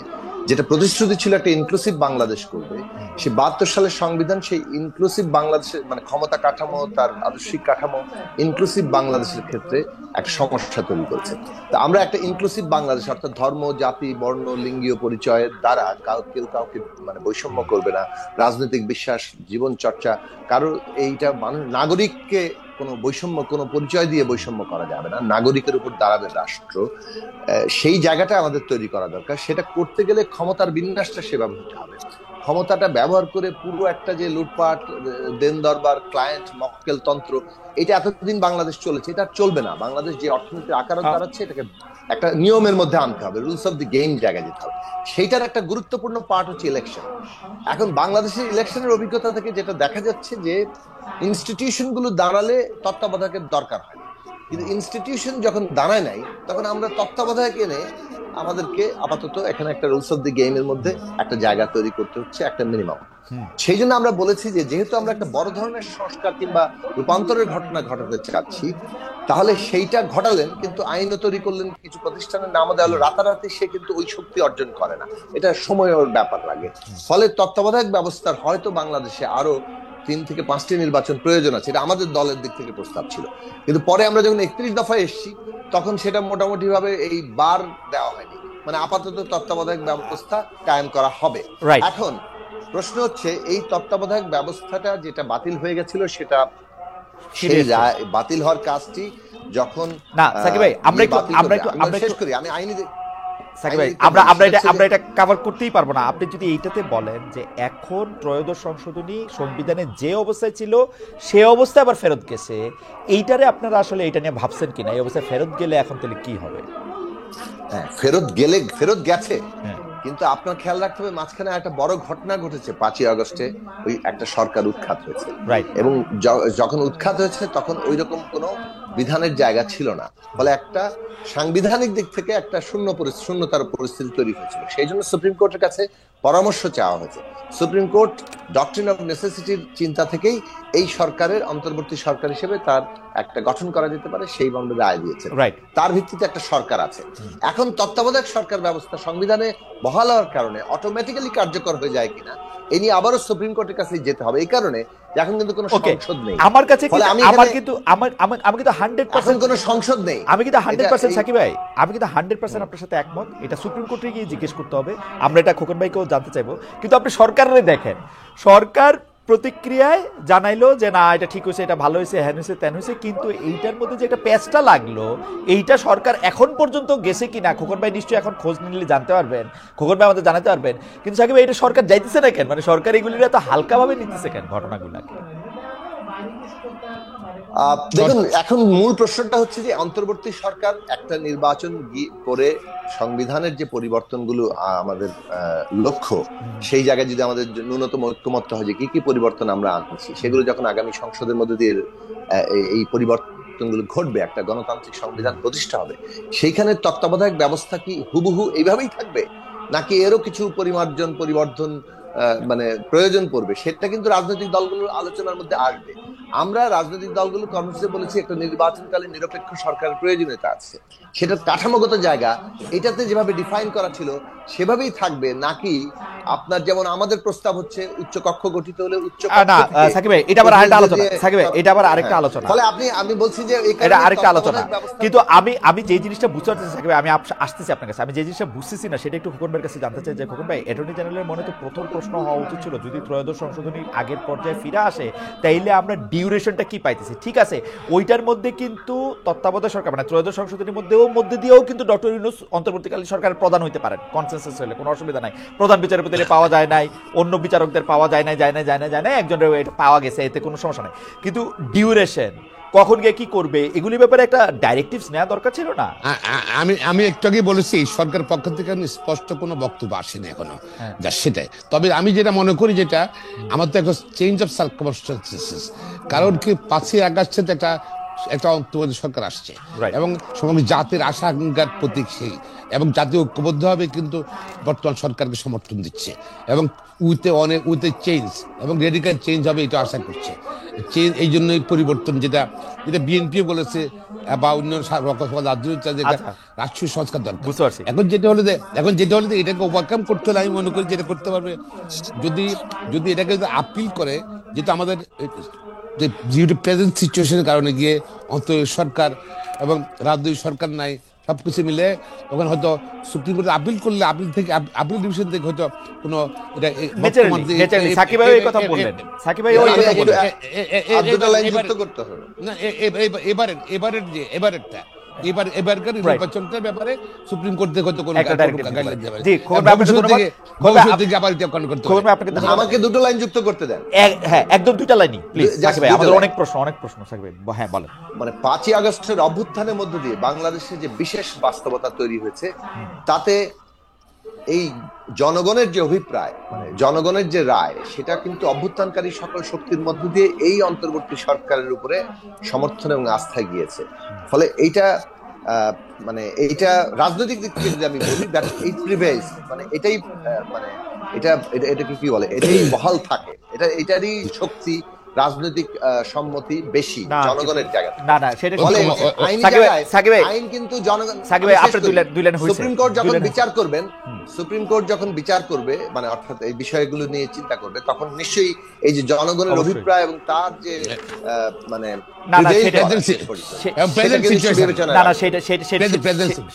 যেটা প্রতিশ্রুতি ছিল একটা ইনক্লুসিভ বাংলাদেশ করবে, সেই 72 সালের সংবিধান সেই ইনক্লুসিভ বাংলাদেশের মানে ক্ষমতা কাঠামো, তার আদর্শিক কাঠামো ইনক্লুসিভ বাংলাদেশের ক্ষেত্রে একটা সমস্যা তৈরি করেছে। তো আমরা একটা ইনক্লুসিভ বাংলাদেশ, অর্থাৎ ধর্ম, জাতি, বর্ণ, লিঙ্গীয় পরিচয়ের দ্বারা কেউ কাউকে মানে বৈষম্য করবে না, রাজনৈতিক বিশ্বাস, জীবন চর্চা, কারোর এইটা মানুষ নাগরিককে কোনো বৈষম্য, কোনো পরিচয় দিয়ে বৈষম্য করা যাবে না, নাগরিকের উপর দাঁড়াবে রাষ্ট্র। সেই জায়গাটা আমাদের তৈরি করা দরকার। সেটা করতে গেলে ক্ষমতার বিন্যাসটা সেভাবে হতে হবে। ক্ষমতাটা ব্যবহার করে পুরো একটা যে লুটপাট, দেন দরবার, ক্লায়েন্ট মক্কেল তন্ত্র, এটা এতদিন বাংলাদেশ চলেছে, এটা চলবে না। বাংলাদেশ যে অর্থনীতির আকার দাঁড়াচ্ছে, এটাকে একটা নিয়মের মধ্যে আনতে হবে, রুলস অফ দি গেম জায়গায় যেতে হবে। সেইটার একটা গুরুত্বপূর্ণ পার্ট হচ্ছে ইলেকশন। এখন বাংলাদেশের ইলেকশনের অভিজ্ঞতা থেকে যেটা দেখা যাচ্ছে যে ইনস্টিটিউশন গুলো দাঁড়ালে তত্ত্বাবধায়কের দরকার হয়, কিন্তু ইনস্টিটিউশন যখন দাঁড়ায় নাই তখন আমরা তত্ত্বাবধায়ক এনে আমাদেরকে আপাতত এখানে একটা রুলস অফ দি গেম এর মধ্যে একটা জায়গা তৈরি করতে হচ্ছে, একটা মিনিমাম। সেই জন্য আমরা বলেছি যে যেহেতু আমরা একটা বড় ধরনের সংস্কার কিংবা রূপান্তরের ঘটনা ঘটাতে চাচ্ছি, তাহলে সেইটা ঘটালেন কিন্তু আইনও তৈরি করলেন, কিছু প্রতিষ্ঠানের নাম দেওয়া হলো, রাতারাতি সে কিন্তু ওই শক্তি অর্জন করে না, এটা সময়ের ব্যাপার লাগে। ফলে তত্ত্বাবধায়ক ব্যবস্থার হয়তো বাংলাদেশে আরো 3 থেকে 5টি নির্বাচন প্রয়োজন আছে, এটা আমাদের দলের দিক থেকে প্রস্তাব ছিল। কিন্তু পরে আমরা যখন 31 দফায় এসেছি তখন সেটা মোটামুটি ভাবে এই বার দেওয়া হয়নি, মানে আপাতত তত্ত্বাবধায়ক ব্যবস্থা কায়েম করা হবে। এখন প্রশ্ন হচ্ছে এই তত্ত্বাবধায়ক ব্যবস্থাটা যেটা বাতিল হয়ে গেছিল, সেটা বাতিল হওয়ার কাজটি যখন না সাকিব ভাই, আমরা শেষ করি, আমি আইনি আমরা এটা কভার করতেই পারবো না। আপনি যদি এইটাতে বলেন যে এখন ত্রয়োদশ সংশোধনী সংবিধানে যে অবস্থায় ছিল সে অবস্থায় আবার ফেরত গেছে, এইটারে আপনারা আসলে এটা নিয়ে ভাবছেন কিনা? এই অবস্থায় ফেরত গেলে এখন তাহলে কি হবে? হ্যাঁ, ফেরত গেছে, কিন্তু আপনার খেয়াল রাখতে হবে মাঝখানে একটা বড় ঘটনা ঘটেছে। 5ই আগস্টে ওই একটা সরকার উৎখাত হয়েছে, এবং যখন উৎখাত হয়েছে তখন ওই রকম কোনো বিধানের জায়গা ছিল না, ফলে একটা সাংবিধানিক দিক থেকে একটা শূন্যতার পরিস্থিতি তৈরি হয়েছিল। সেই জন্য সুপ্রিম কোর্টের কাছে পরামর্শ চাওয়া হয়েছে। সুপ্রিম কোর্ট ডক্ট্রিন অফ নেসেসিটির চিন্তা থেকেই এই সরকারের অন্তর্বর্তী সরকার হিসেবে তার একটা গঠন করা যেতে পারে সেই বন্ধে রায় দিয়েছে। তার ভিত্তিতে একটা সরকার আছে। এখন তত্ত্বাবধায়ক সরকার ব্যবস্থা সংবিধানে বহাল হওয়ার কারণে অটোমেটিক্যালি কার্যকর হয়ে যায় কিনা এই নিয়ে আবারও সুপ্রিম কোর্টের কাছে যেতে হবে। এই কারণে এখন কিন্তু কোনো সংসদ নেই আমার কাছে, আমি কিন্তু 100% কোনো সংসদ নেই। আমি কিন্তু 100% সাকিব ভাই, আমি কিন্তু 100% আপনার সাথে একমত। এটা সুপ্রিম কোর্টে গিয়ে জিজ্ঞেস করতে হবে, আমরা এটা খোকন ভাইকেও জানতে চাইবো। কিন্তু আপনি সরকারের দেখেন, সরকার প্রতিক্রিয়ায় জানাইলো যে না এটা ঠিক হয়েছে, এটা ভালো হয়েছে, হ্যান হয়েছে, তেন হয়েছে, কিন্তু এইটার মধ্যে যে একটা প্যাচটা লাগলো, এইটা সরকার এখন পর্যন্ত গেছে কিনা খোকন ভাই নিশ্চয়ই এখন খোঁজ নিলে জানতে পারবেন, খোকন ভাই আমাদের জানাতে পারবেন। কিন্তু সাকিব ভাই, এটা সরকার যাইতেছে না কেন? মানে সরকার এগুলির এত হালকাভাবে নিতেছে কেন ঘটনাগুলাকে? দেখুন, এখন মূল প্রশ্নটা হচ্ছে যে অন্তর্বর্তী সরকার একটা নির্বাচন করে সংবিধানের যে পরিবর্তনগুলো আমাদের লক্ষ্য, সেই জায়গায় যদি আমাদের ন্যূনতম ঐক্যমত্য হয় যে কি কি পরিবর্তন আমরা আনছি, সেগুলো যখন আগামী সংসদের মধ্যে দিয়ে এই পরিবর্তনগুলো ঘটবে, একটা গণতান্ত্রিক সংবিধান প্রতিষ্ঠা হবে, সেইখানে তত্ত্বাবধায়ক ব্যবস্থা কি হুবহু এইভাবেই থাকবে নাকি এরও কিছু পরিবর্ধন মানে প্রয়োজন পড়বে, সেটা কিন্তু রাজনৈতিক দলগুলোর আলোচনার মধ্যে আসবে। আমরা রাজনৈতিক দলগুলো কর্মসূচি বলেছি একটা নির্বাচনকালীন নিরপেক্ষ সরকারের প্রয়োজনীয়তা আছে, সেটার কাঠামোগত জায়গা এটাতে যেভাবে ডিফাইন করা ছিল সেভাবেই থাকবে, নাকি আপনার যেমন আমাদের প্রস্তাব হচ্ছে উচ্চ কক্ষ গঠিত হলে উচ্চ না সাকিব ভাই এটা আবার আরেকটা আলোচনা, সাকিব ভাই এটা আবার আরেকটা আলোচনা, ফলে আমি বলছি যে এটা আরেকটা আলোচনা। কিন্তু আমি যে জিনিসটা বুঝতে পারতেছি সাকিব ভাই, আমি আসতেছি আপনার কাছে, আমি যে জিনিসটা বুঝতেছি না সেটা একটু খোকন ভাইয়ের কাছে জানতে চাই যে খোকন ভাই অ্যাটর্নি জেনারেলের মনে তো প্রথম প্রশ্ন হওয়া উচিত ছিল যদি ত্রয়োদশ সংশোধনীর আগের পর্যায়ে ফিরে আসে তাইলে আমরা ডিউরেশনটা কি পাইতেছি। ঠিক আছে, ওইটার মধ্যে কিন্তু তত্ত্বাবধায়ক সরকার মানে ত্রয়োদশ সংশোধনীর মধ্যে দিয়েও কিন্তু ডক্টর ইউনূস অন্তর্বর্তীকালীন সরকারের প্রধান হইতে পারেন, কনসেনসাস হলে কোনো অসুবিধা নাই। প্রধান বিচারপতিদের পাওয়া যায় নাই, অন্য বিচারকদের পাওয়া যায় না, একজনের এটা পাওয়া গেছে, এতে কোনো সমস্যা নাই। কিন্তু ডিউরেশন কখন গিয়ে কি করবে এগুলি ব্যাপারে একটা ডাইরেক্টিভস নেওয়া দরকার ছিল না? আমি একটু আগে বলেছি সরকার পক্ষ থেকে স্পষ্ট কোনো বক্তব্য আসেনি এখনো, যা সেটাই। তবে আমি যেটা মনে করি, যেটা আমার তো একটা চেঞ্জ অফ সার্কামস্টেন্সেস, কারণ কি 5ই আগস্টে একটা অন্তর্বর্তী সরকার আসছে এবং সমগ্র জাতির আশা আকাঙ্ক্ষার প্রতীক সেই, এবং জাতীয় ঐক্যবদ্ধভাবে কিন্তু বর্তমান সরকারকে সমর্থন দিচ্ছে এবং উইথ চেঞ্জ এবং রেডিক্যাল চেঞ্জ হবে এটা আশা করছে। এই জন্যই পরিবর্তন যেটা বিএনপিও বলেছে বা অন্য রাষ্ট্রীয় সংস্কার দরকার। এখন যেটা হলো যে এটাকে ওভারকাম করতে হলে আমি মনে করি যেটা করতে পারবে যদি এটাকে আপিল করে, যেহেতু আমাদের যেহেতু প্রেজেন্ট সিচুয়েশনের কারণে গিয়ে সরকার এবং রাজনৈতিক সরকার নাই, সবকিছু মিলে ওখানে হয়তো সুপ্রিম কোর্টে আপিল করলে আপিল ডিভিশন থেকে হয়তো কোনো এবারকার নির্বাচনটার ব্যাপারে সুপ্রিম কোর্ট থেকে হয়তো কোনো আমাকে দুটো লাইন যুক্ত করতে দেন। হ্যাঁ একদম দুটো লাইনই প্লিজ। আমাদের অনেক প্রশ্ন সাকিব ভাই, হ্যাঁ বলেন। মানে 5ই আগস্টের অভ্যুত্থানের মধ্য দিয়ে বাংলাদেশে যে বিশেষ বাস্তবতা তৈরি হয়েছে, তাতে এই জনগণের যে অভিপ্রায়, মানে জনগণের যে রায়, সেটা কিন্তু অভ্যুত্থানকারী সকল শক্তির মধ্য দিয়ে এই অন্তর্বর্তী সরকারের উপরে সমর্থন এবং আস্থায় গিয়েছে। ফলে এইটা মানে এইটা রাজনৈতিক দিক থেকে যদি আমি বলি, এই প্রিভেইলস মানে এটাই মানে এটাকে কি বলে, এটাই বহাল থাকে, এটারই শক্তি, রাজনৈতিক সম্মতি বেশি জনগণের জায়গাতে। না সেটা আইন কিন্তু জনগণ, সুপ্রিম কোর্ট যখন বিচার করবে মানে অর্থাৎ এই বিষয়গুলো নিয়ে চিন্তা করবে, তখন নিশ্চয়ই এই যে জনগণের অভিপ্রায় এবং তার যে মানে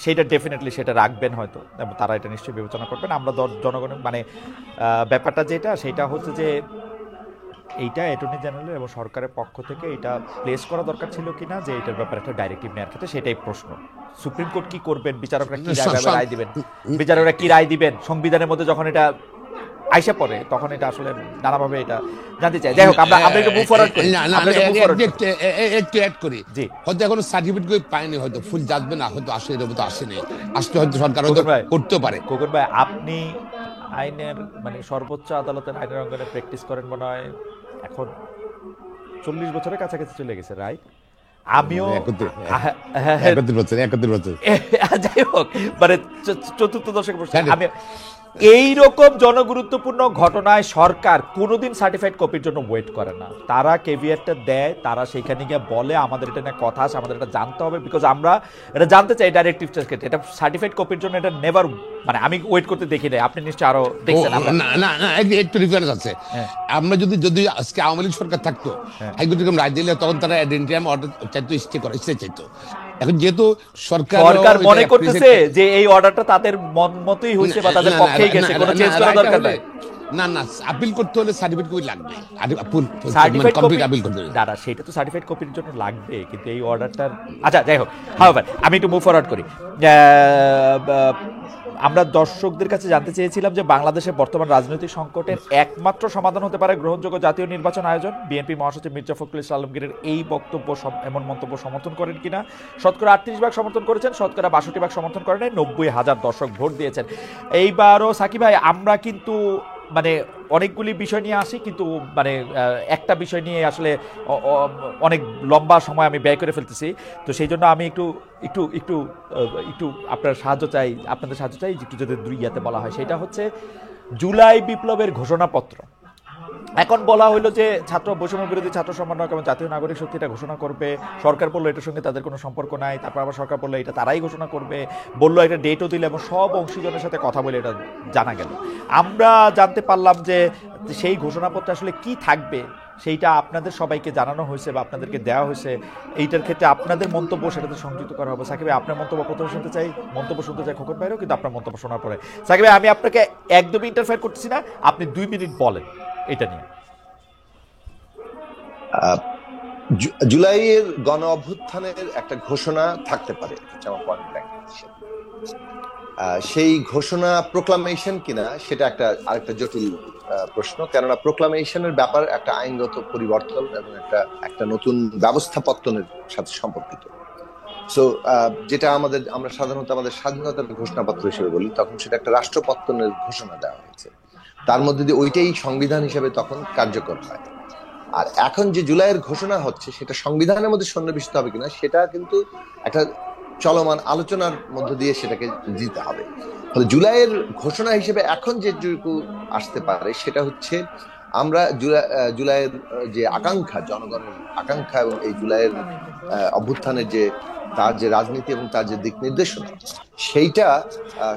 সেটা ডেফিনেটলি সেটা রাখবেন হয়তো, এবং তারা এটা নিশ্চয়ই বিবেচনা করবেন। আমরা জনগণের মানে ব্যাপারটা সেটা হচ্ছে যে এইটা অ্যাটর্নি জেনারেল এবং সরকারের পক্ষ থেকে এটা প্লেস করা দরকার ছিল কিনা, যে এটার ব্যাপারে একটা ডাইরেক্টিভ নেওয়ার ক্ষেত্রে, সেটাই প্রশ্ন। সুপ্রিম কোর্ট কি করবেন, বিচারকরা কি রায় দিবেন, সংবিধানের মধ্যে যখন এটা আইসা পড়ে তখন এটা আসলে নানাভাবে এটা জানতে চাই। যাই হোক, আমরা একটু মুভ ফরওয়ার্ড করি, একটু অ্যাড করি। জি, হয়তো এখনো সার্টিফিকেট পায়নি, হয়তো ফুল যাবে না, হয়তো আসেনি, আসলে হয়তো সরকার করতেও পারে। খোকন ভাই, আপনি আইনের মানে সর্বোচ্চ আদালতের আইনের অঙ্গনে প্র্যাকটিস করেন মনে হয় এখন 40 বছরের কাছাকাছি চলে গেছে, রাইট? আমিও 71 বছর যাই হোক, মানে 4th দশকে আমি এইরকম জনগুরুত্বপূর্ণ ঘটনায় সরকার কোনোদিন সার্টিফাইড কপির জন্য ওয়েট করে না। তারা কেভিয়ারটা দেয়, তারা সেখানে গিয়ে বলে আমাদের এটা নিয়ে কথা আছে, আমাদের এটা জানতে হবে, বিকজ আমরা এটা জানতে চাই ডাইরেক্টিভ ক্ষেত্রে। এটা সার্টিফাইড কপির জন্য এটা নেভার, মানে আমি ওয়েট করতে দেখি নাই, আপনি নিশ্চয়ই আরো দেখছেন। না একটু ডিফারেন্স আছে। আমরা যদি আজকে আওয়ামী লীগ সরকার থাকতো, হাইকোর্ট এরকম রায় দিলে তখন তারা অ্যাডেন্টিয়াম অর্ডার চাইতো, স্টে চাইতো। এখন যেহেতু সরকার মনে করতেছে যে এই অর্ডারটা তাদের মতই হয়েছে বা তাদের পক্ষেই গেছে, কোনো চেঞ্জ করা দরকার নাই। না আপিল করতে হলে সার্টিফিকেট কপি লাগবে, দাদা সেটা তো সার্টিফাইড কপির জন্য লাগবে, কিন্তু এই অর্ডারটার আচ্ছা যাই হোক। হাওয়ার আমি একটু মুভ ফরওয়ার্ড করি। আমরা দর্শকদের কাছে জানতে চেয়েছিলাম যে বাংলাদেশের বর্তমান রাজনৈতিক সংকটের একমাত্র সমাধান হতে পারে গ্রহণযোগ্য জাতীয় নির্বাচন আয়োজন। বিএনপি মহাসচিব মির্জা ফখরুল ইসলাম আলমগীরের এই বক্তব্য এমন মন্তব্য সমর্থন করেন কিনা? শতকরা 38% সমর্থন করেছেন, শতকরা 62% সমর্থন করেন, 90,000 দর্শক ভোট দিয়েছেন। এইবারও সাকিব ভাই আমরা কিন্তু মানে অনেকগুলি বিষয় নিয়ে আসি, কিন্তু মানে একটা বিষয় নিয়ে আসলে অনেক লম্বা সময় আমি ব্যয় করে ফেলতেছি, তো সেই জন্য আমি একটু একটু একটু একটু আপনাদের সাহায্য চাই, একটু যদি ইয়াতে বলা হয়। সেটা হচ্ছে জুলাই বিপ্লবের ঘোষণাপত্র। এখন বলা হলো যে ছাত্র বৈষম্য বিরোধী ছাত্র সমন্বয়ক এবং জাতীয় নাগরিক শক্তি এটা ঘোষণা করবে, সরকার বললো এটার সঙ্গে তাদের কোনো সম্পর্ক নাই, তারপর আবার সরকার বললো এটা তারাই ঘোষণা করবে, বললো একটা ডেটও দিলে এবং সব অংশীজনের সাথে কথা বলে এটা জানা গেল। আমরা জানতে পারলাম যে সেই ঘোষণাপত্রে আসলে কি থাকবে সেইটা আপনাদের সবাইকে জানানো হয়েছে বা আপনাদেরকে দেওয়া হয়েছে। এইটার ক্ষেত্রে আপনাদের মন্তব্য সেটাতে সংযুক্ত করা হবে। সাকিব ভাই, আপনার মন্তব্য প্রথমে শুনতে চাই, মন্তব্য শুনতে চাই খোকন ভাইয়েরও, কিন্তু আপনার মন্তব্য শোনার পরে সাকিব ভাই আমি আপনাকে একদমই ইন্টারফেয়ার করতেছি না, আপনি 2 মিনিট বলেন এটা নিয়ে। জুলাইয়ের গণ অভ্যুত্থানের একটা ঘোষণা থাকতে পারে, সেই ঘোষণা প্রোক্লামেশন কিনা সেটা আরেকটা জটিল প্রশ্ন, কেননা প্রোক্লামেশনের ব্যাপার একটা আইনগত পরিবর্তন এবং একটা নতুন ব্যবস্থাপত্তনের সাথে সম্পর্কিত। সো যেটা আমরা সাধারণত আমাদের স্বাধীনতার ঘোষণাপত্র হিসেবে বলি, তখন সেটা একটা রাষ্ট্রপত্তনের ঘোষণা দেওয়া হয়েছে, তার মধ্যে দিয়ে ওইটাই সংবিধান হিসেবে তখন কার্যকর হয়। আর এখন যে জুলাইয়ের ঘোষণা হচ্ছে সেটা সংবিধানের মধ্যে সন্নিবেশিত হবে কিনা সেটা কিন্তু একটা চলমান আলোচনার মধ্য দিয়ে সেটাকে দিতে হবে। ফলে জুলাইয়ের ঘোষণা হিসেবে এখন যেটুকু আসতে পারে সেটা হচ্ছে আমরা জুলাইয়ের যে আকাঙ্ক্ষা, জনগণের আকাঙ্ক্ষা এবং এই জুলাইয়ের অভ্যুত্থানের যে তার যে রাজনীতি এবং তার যে দিক নির্দেশনা সেইটা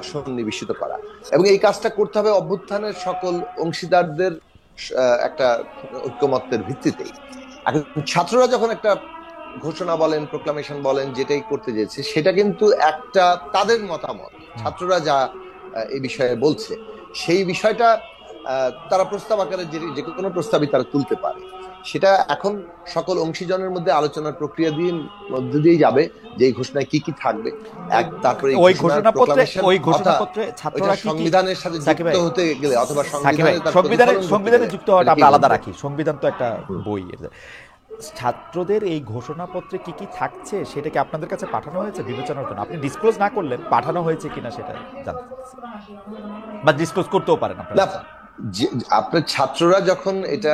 সন্নিবেশিত করা, এবং এই কাজটা করতে হবে অভ্যুত্থানের সকল অংশীদারদের একটা ঐক্যমত্যের ভিত্তিতেই। এখন ছাত্ররা যখন একটা ঘোষণা বলেন, প্রোক্লামেশন বলেন, যেটাই করতে চেয়েছে সেটা কিন্তু একটা তাদের মতামত, ছাত্ররা যা এই বিষয়ে বলছে সেই বিষয়টা তারা প্রস্তাব আকারে যে কোনো প্রস্তাবই তারা তুলতে পারে। সেটা এখন সকল অংশীজনের মধ্যে আলোচনার প্রক্রিয়া দিয়ে যাবে যে এই ঘোষণায় কি কি থাকবে। তারপরে ওই ঘোষণাপত্রে ছাত্ররা সংবিধানের সাথে যুক্ত হতে গেলে অথবা সংবিধানে যুক্ত হওয়াটা আমরা আলাদা রাখি, সংবিধান তো একটা বই। ছাত্রদের এই ঘোষণাপত্রে কি কি থাকছে সেটা কি আপনাদের কাছে পাঠানো হয়েছে বিবেচনার জন্য? আপনি ডিসক্লোজ না করলেন, পাঠানো হয়েছে কিনা সেটা জানতে চাচ্ছি, বা ডিসক্লোজ করতেও পারেন আপনারা। আপনার ছাত্ররা যখন এটা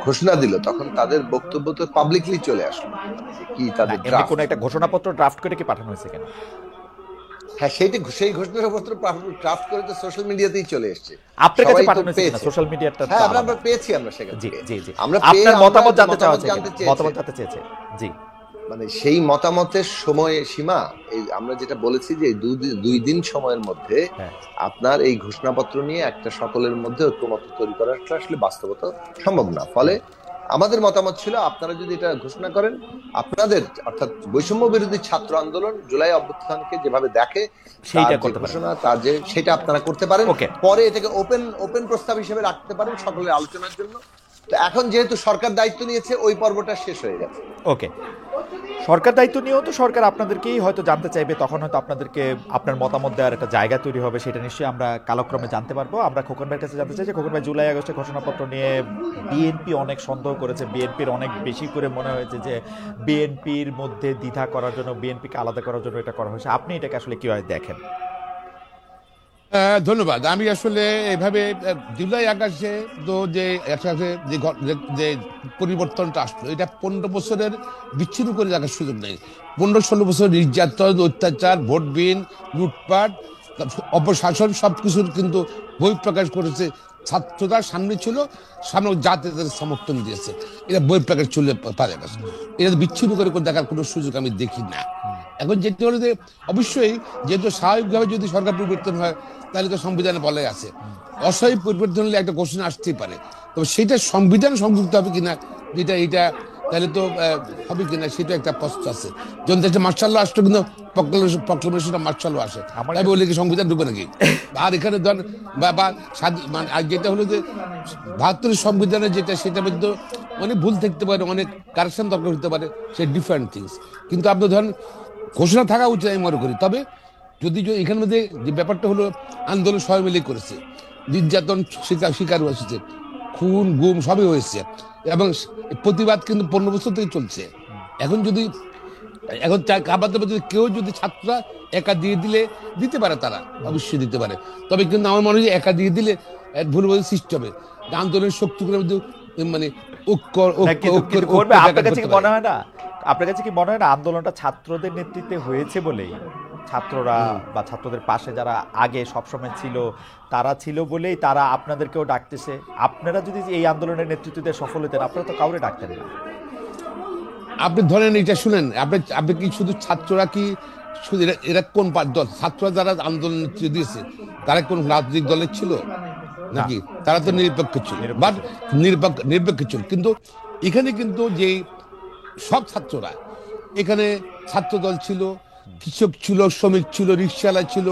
ঘোষণা দিল তখন তাদের বক্তব্য তো পাবলিকলি চলে আসলো, কি তাদের কোনো একটা ঘোষণাপত্র ড্রাফট করে কি পাঠানো হয়েছে কিনা? হ্যাঁ, সেই ঘোষণাপত্র ড্রাফট করে তো সোশ্যাল মিডিয়াতেই চলে এসেছে। আপনার কাছে পাঠানো হয়েছে কিনা সোশ্যাল মিডিয়াটা? হ্যাঁ, আমরা পেয়েছি, আমরা সেখানে। জি জি জি, আপনার মতামত জানতে চেয়েছে। জি, সেই মতামতের সময় সীমা আমরা যেটা বলেছি যে 2 দিন সময়ের মধ্যে আপনার এই ঘোষণাপত্র নিয়ে একটা সকলের মধ্যে ঐক্যমত তৈরি করাটা আসলে বাস্তবতা সম্ভব না। ফলে আমাদের মতামত ছিল আপনারা যদি এটা ঘোষণা করেন, আপনাদের অর্থাৎ বৈষম্য বিরোধী ছাত্র আন্দোলন জুলাই অভ্যুত্থানকে যেভাবে দেখে সেইটা ঘোষণা সেটা আপনারা করতে পারেন, পরে এটাকে ওপেন প্রস্তাব হিসেবে রাখতে পারেন সকলের আলোচনার জন্য। তো এখন যেহেতু সরকার দায়িত্ব নিয়েছে ওই পর্বটা শেষ হয়ে গেছে। ওকে, সরকার দায়িত্ব নিয়েও তো সরকার আপনাদেরকেই হয়তো জানতে চাইবে, তখন হয়তো আপনাদেরকে আপনার মতামত দেওয়ার একটা জায়গা তৈরি হবে, সেটা নিশ্চয়ই আমরা কালক্রমে জানতে পারবো। আমরা খোকন ভাইয়ের কাছে জানতে চাই যে খোকন ভাই, জুলাই আগস্টের ঘোষণাপত্র নিয়ে বিএনপি অনেক সন্দেহ করেছে, বিএনপির অনেক বেশি করে মনে হয়েছে যে বিএনপির মধ্যে দ্বিধা করার জন্য, বিএনপিকে আলাদা করার জন্য এটা করা হয়েছে। আপনি এটাকে আসলে কিভাবে দেখেন? ধন্যবাদ। আমি আসলে এভাবে জুলাই আগস্টে তো যে পরিবর্তনটা আসলো, এটা 15 বছরের বিচ্ছিন্ন করে রাখার সুযোগ নেই। 15-16 বছর নির্যাতন, অত্যাচার, ভোটবিহীন, লুটপাট, অপশাসন সবকিছুর কিন্তু বহিঃপ্রকাশ করেছে ছাত্ররা। সামনে ছিল, সামনে জাতি তাদের সমর্থন দিয়েছে, এটা বহিঃপ্রকাশ চলে পারে না। এটা বিচ্ছিন্ন করে দেখার কোনো সুযোগ আমি দেখি না। এখন যেটা হলো যে অবশ্যই যেহেতু স্বাভাবিকভাবে যদি সরকার পরিবর্তন হয় তাহলে তো সংবিধানে বলে আছে অস্বাভাবিক পরিবর্তন হলে একটা ঘোষণা আসতেই পারে, তবে সেটা সংবিধান সংযুক্ত হবে কিনা এটা তাহলে তো হবে কিনা সেটা একটা প্রশ্ন আছে। যখন একটা মার্শাল্লাহ আসতো কিন্তু প্রক্লেমেশনটা মার্শাল্লাহ আসে, তাই বলে কি সংবিধান ঢুকে নাকি? আর এখানে ধর যেটা হলো যে 72 সংবিধানের যেটা সেটা মধ্যে অনেক ভুল থাকতে পারে, অনেক কারেকশন দরকার হতে পারে, সে ডিফারেন্ট থিংস। কিন্তু আপনি ধরেন ঘোষণা থাকা উচিত আমি মনে করি। তবে যদি এখানের মধ্যে যে ব্যাপারটা হলো আন্দোলন সবাই মিলে করেছে, নির্যাতন শিকার হয়েছে, খুন গুম সবই হয়েছে, এবং প্রতিবাদ কিন্তু 15 বছর থেকে চলছে। এখন কেউ যদি ছাত্ররা একা দিয়ে দিতে পারে, তারা অবশ্যই দিতে পারে, তবে কিন্তু আমার মনে হয় একা দিয়ে দিলে ভুল সৃষ্টি হবে। আন্দোলনের শক্তিগুলোর মধ্যে আপনার কাছে কি মনে হয় না আন্দোলনটা ছাত্রদের নেতৃত্বে হয়েছে বলেই ছাত্ররা বা ছাত্রদের পাশে যারা আগে সবসময় ছিল, তারা ছিল বলেই তারা আপনাদেরকেও ডাকতেছে। আপনারা যদি এই আন্দোলনের নেতৃত্ব দিয়ে সফল হতেন, আপনারা তো কাউরে ডাকতেন না। আপনি ধরেন এটা শুনেন, আপনি কি শুধু ছাত্ররা কি শুধু এরা কোন দল? ছাত্ররা যারা আন্দোলন নেতৃত্ব দিয়েছে তারা কোন রাজনৈতিক দলের ছিল নাকি? তারা তো নিরপেক্ষ ছিল, বাট নিরপেক্ষ ছিল। কিন্তু এখানে কিন্তু যে সব ছাত্ররা, এখানে ছাত্র দল ছিল, কৃষক ছিল, শ্রমিক ছিল, রিক্সাওয়ালা ছিল,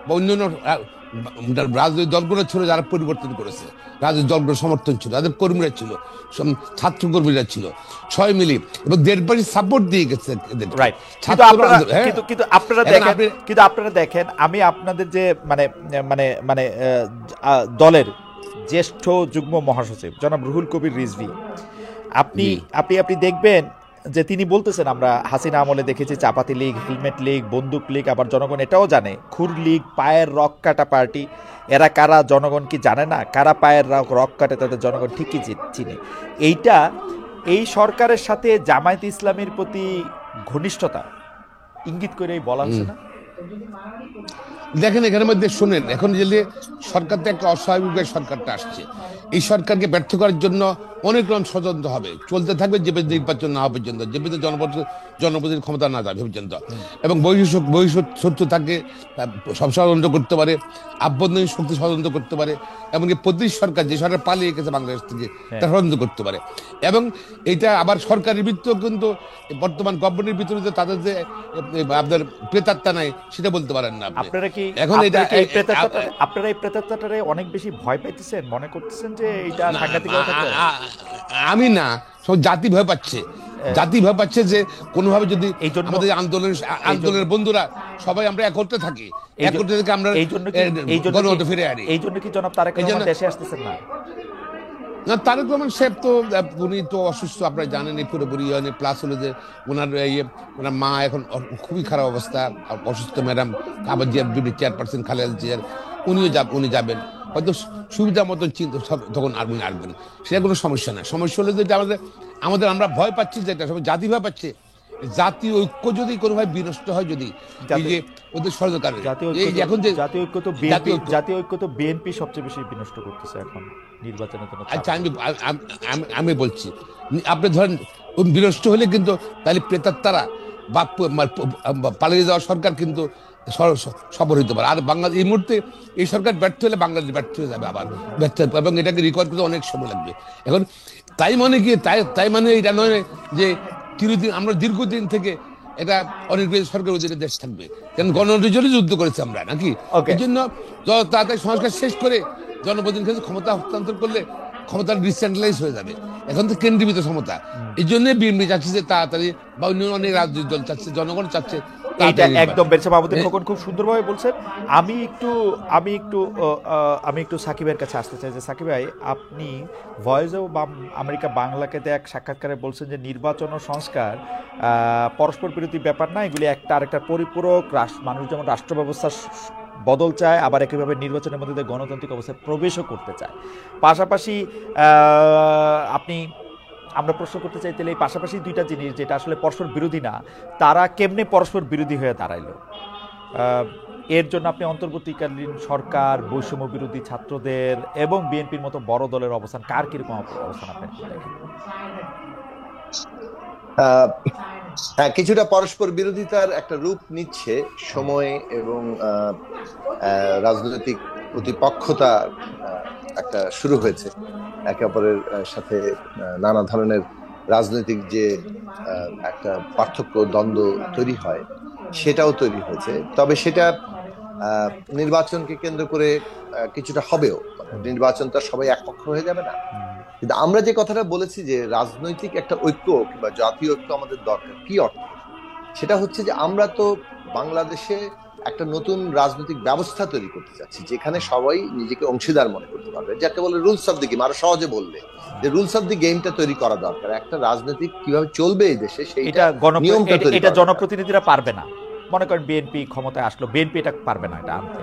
বা অন্যান্য রাজনৈতিক দলগুলো ছিল যারা পরিবর্তন করেছে, রাজনৈতিক দলগুলো সমর্থন ছিল, তাদের কর্মীরা ছিল, ছাত্র কর্মীরা ছিল, সবাই মিলে এবং দেশবাসী সাপোর্ট দিয়ে গেছে। কিন্তু আপনারা দেখেন, আমি আপনাদের যে মানে মানে মানে দলের জ্যেষ্ঠ যুগ্ম মহাসচিব জনাব রুহুল কবির রিজভী, আপনি দেখবেন যে তিনি বলতেছেন আমরা হাসিনা আমলে দেখেছি চাপাতি লীগ, হেলমেট লীগ, বন্দুক লীগ, আবার জনগণ এটাও জানে খুর লীগ, পায়ের রক কাটা পার্টি। এরা কারা জনগণ কি জানে না? কারা পায়ের রক কাটে তাদের জনগণ ঠিকই চিনে। এইটা এই সরকারের সাথে জামায়াত ইসলামের প্রতি ঘনিষ্ঠতা ইঙ্গিত করেই বলা হচ্ছে না? দেখেন এখানের মধ্যে শুনেন, এখন যে সরকার তো একটা অস্বাভাবিক সরকারটা আসছে, এই সরকারকে ব্যর্থ করার জন্য অনেক রকম ষড়যন্ত্র হবে, চলতে থাকবে যে নির্বাচন না হওয়া পর্যন্ত, যে জনপ্রতিনিধির ক্ষমতা না যাবে পর্যন্ত। এবং শত্রু থাকে সব ষড়যন্ত্র করতে পারে, আভ্যন্তরীণ শক্তি ষড়যন্ত্র করতে পারে, এমনকি প্রতি সরকার যে সরকার পালিয়ে গেছে বাংলাদেশ থেকে তা ষড়যন্ত্র করতে পারে। এবং এটা আবার সরকারের ভিতরেও কিন্তু বর্তমান গভর্নমেন্টের ভিতরে তাদের যে আপনার প্রেতাত্মা নাই সেটা বলতে পারেন না। আপনারা কি এখন আপনারা এই প্রেতাত্মাটারে অনেক বেশি ভয় পাইতেছেন, মনে করতেছেন যে এটা সাংঘাতিক? আমি না, সব জাতি ভয় পাচ্ছে, জাতি ভয় পাচ্ছে যে কোনোভাবে যদি আমাদের আন্দোলনের বন্ধুরা সবাই আমরা একত্রে থাকি, একত্রে থেকে আমরা গণতন্ত্র ফিরে আনি। এই জন্য কি জনাব তারেক রহমান দেশে আসতেছেন না? না, তারেক রহমান সাহেব তো উনি তো অসুস্থ, আপনারা জানেন পুরোপুরি। প্লাস হলো যে ওনার মা এখন খুবই খারাপ অবস্থা, অসুস্থ ম্যাডাম আবার চেয়ারপারসন খালেদা জিয়ার, উনি যাবেন হয়তো সুবিধা মতন চিন্তা, তখন উনি আসবেন, সেটা কোনো সমস্যা না। সমস্যা হলো যেটা আমাদের আমরা ভয় পাচ্ছি, যেটা সবাই জাতি ভয় পাচ্ছে, জাতীয় ঐক্য যদি কোনোভাবে বিনষ্ট হয়, যদি ওদের ষড়যন্ত্র, এখন যে জাতীয় ঐক্য তো বিএনপি সবচেয়ে বেশি বিনষ্ট করতেছে এখন নির্বাচনের জন্য। আচ্ছা, আমি বলছি, আপনি ধরেন বিনষ্ট হলে কিন্তু তাহলে প্রেতাত্মারা বা পালিয়ে যাওয়া সরকার কিন্তু সফল হইতে পারে। আর বাংলাদেশ এই মুহূর্তে এই সরকার ব্যর্থ হলে বাংলাদেশ ব্যর্থ হয়ে যাবে, আবার ব্যর্থ হবে, এবং এটাকে রিকভার করতে অনেক সময় লাগবে। এখন তাই মানে এটা নয় যে আমরা দীর্ঘদিন থেকে এটা অনেক সরকার অধীনে দেশ থাকবে, কারণ গণতন্ত্রের জন্য যুদ্ধ করেছি আমরা নাকি। এই জন্য যত তাড়াতাড়ি সংস্কার শেষ করে জনপ্রতিনিধির কাছে ক্ষমতা হস্তান্তর করলে ক্ষমতা ডিসেন্ট্রালাইজ হয়ে যাবে। এখন তো কেন্দ্রীভূত ক্ষমতা, এই জন্য বিএনপি চাচ্ছে যে তাড়াতাড়ি, বা অন্য অনেক রাজনৈতিক দল চাচ্ছে, জনগণ চাচ্ছে। একদম বেরসা মাহমুদুল খোকন খুব সুন্দরভাবে বলছেন। আমি একটু সাকিবের কাছে আসতে চাই যে সাকিব ভাই, আপনি ভয়েস অব আমেরিকা বাংলাকে এক সাক্ষাৎকারে বলছেন যে নির্বাচন ও সংস্কার পরস্পর বিরোধী ব্যাপার না, এগুলি একটা আরেকটার পরিপূরক। মানুষ যেমন রাষ্ট্র ব্যবস্থার বদল চায়, আবার একইভাবে নির্বাচনের মধ্যে দিয়ে গণতান্ত্রিক অবস্থায় প্রবেশও করতে চায়। পাশাপাশি আমরা প্রশ্ন করতে চাই, তাহলে এই পাশাপাশি দুইটা জিনিস যেটা আসলে পরস্পর বিরোধী না, তারা কেমনে পরস্পর বিরোধী হয়ে দাঁড়াইলো? এর জন্য আপনি অন্তর্বর্তীকালীন সরকার, বৈষম্য বিরোধী ছাত্রদের এবং বিএনপির মতো বড় দলের অবস্থান, কার কিরকম অবস্থান আপনি দেখেন? হ্যাঁ, কিছুটা পরস্পর বিরোধিতার একটা রূপ নিচ্ছে সময়, এবং রাজনৈতিক প্রতিপক্ষতা একটা শুরু হয়েছে, একে অপরের সাথে নানা ধরনের রাজনৈতিক যে একটা পার্থক্য, দ্বন্দ্ব তৈরি হয়, সেটাও তৈরি হয়েছে। তবে সেটা নির্বাচনকে কেন্দ্র করে কিছুটা হবেও, নির্বাচনটা সবাই একপক্ষ হয়ে যাবে না। কিন্তু আমরা যে কথাটা বলেছি যে রাজনৈতিক একটা ঐক্য কিংবা জাতীয় ঐক্য আমাদের দরকার, কি অর্থ? সেটা হচ্ছে যে আমরা তো বাংলাদেশে একটা নতুন রাজনৈতিক ব্যবস্থা তৈরি করতে চাচ্ছি, যেখানে সবাই নিজেকে অংশীদার মনে করতে পারবে, যাকে বলে রুলস অফ দি গেম। আরো সহজে বললে যে রুলস অফ দি গেমটা তৈরি করা দরকার। একটা রাজনৈতিক কিভাবে চলবে এই দেশে, সেইটা নিয়মটা তৈরি। এটা জনপ্রতিনিধিরা পারবে না, মনে করেন বিএনপি ক্ষমতায় আসলো, বিএনপি এটা পারবে না এটা আনতে।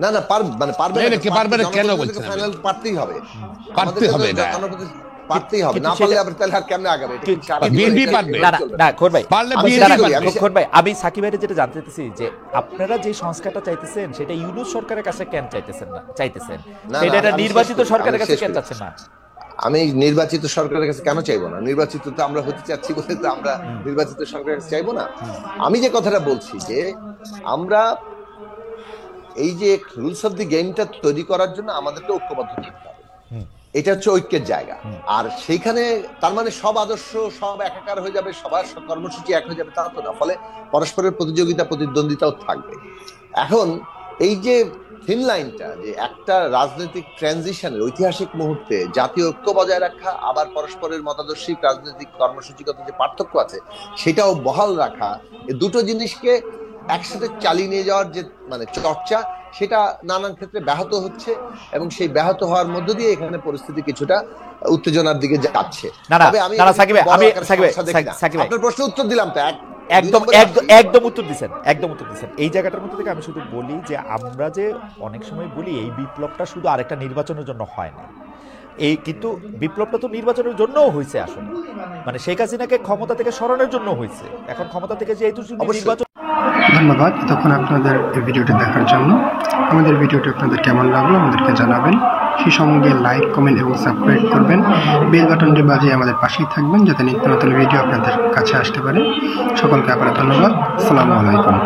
না, পারবে না, কেন বলছেন? ফাইনাল পারতেই হবে। পারতেই হবে, না পারলে আবার তাহলে আর কেমনে আগাবে? বিএনপি পারবে না খোর ভাই, পারলে খোর ভাই, আমি সাকিব ভাইয়ের যেটা জানতে চাইতেছি যে আপনারা যে সংস্কারটা চাইতেছেন সেটা ইউনূস সরকারের কাছে কেন চাইতেছেন, সেটা নির্বাচিত সরকারের কাছে কেন চাচ্ছেন না? আমি নির্বাচিত সরকারের কাছে কেন চাইবো না? নির্বাচিত তো আমরা হতে চাচ্ছি বলে তো আমরা নির্বাচিত সরকারের কাছে চাইবো না। আমি যে কথাটা বলছি যে আমরা এই যে রুলস অফ দি গেমটা তৈরি করার জন্য আমাদেরকে ঐক্যবদ্ধ থাকতে হবে, এটা হচ্ছে ঐক্যের জায়গা। আর সেইখানে তার মানে সব আদর্শ সব একাকার হয়ে যাবে, সবার কর্মসূচি এক হয়ে যাবে তা তো না। ফলে পরস্পরের প্রতিযোগিতা প্রতিদ্বন্দ্বিতাও থাকবে। এখন এই যে থিন লাইনটা, যে একটা রাজনৈতিক ট্রানজিশনের ঐতিহাসিক মুহূর্তে জাতীয় ঐক্য বজায় রাখা, আবার পরস্পরের মতাদর্শিক রাজনৈতিক কর্মসূচিগত যে পার্থক্য আছে সেটাও বহাল রাখা, এই দুটো জিনিসকে একসাথে চালিয়ে নিয়ে যাওয়ার যে মানে চর্চা, সেটা নানান ক্ষেত্রে ব্যাহত হচ্ছে এবং সেই ব্যাহত হওয়ার মধ্য দিয়ে এখানে পরিস্থিতি কিছুটা উত্তেজনার দিকে যাচ্ছে। তবে আমি আপনার প্রশ্ন উত্তর দিলাম তো, একদম উত্তর দিচ্ছেন, একদম উত্তর দিচ্ছেন। এই জায়গাটার মধ্যে থেকে আমি শুধু বলি যে আমরা যে অনেক সময় বলি এই বিপ্লবটা শুধু আরেকটা নির্বাচনের জন্য হয় না, এই কিন্তু বিপ্লবটা তো নির্বাচনের জন্যও হয়েছে আসলে, মানে শেখ হাসিনাকে ক্ষমতা থেকে সরানোর জন্য হয়েছে। এখন ক্ষমতা থেকে যেহেতু নির্বাচন। ধন্যবাদ তখন আপনাদের এই ভিডিওটি দেখার জন্য। আমাদের ভিডিওটি আপনাদের কেমন লাগলো আমাদেরকে জানাবেন, সেই সঙ্গে লাইক, কমেন্ট এবং সাবস্ক্রাইব করবেন। বেল বাটনটি বাজিয়ে আমাদের পাশেই থাকবেন যাতে নিত্য নতুন ভিডিও আপনাদের কাছে আসতে পারে। সকলকে আবার ধন্যবাদ। আসসালামু আলাইকুম।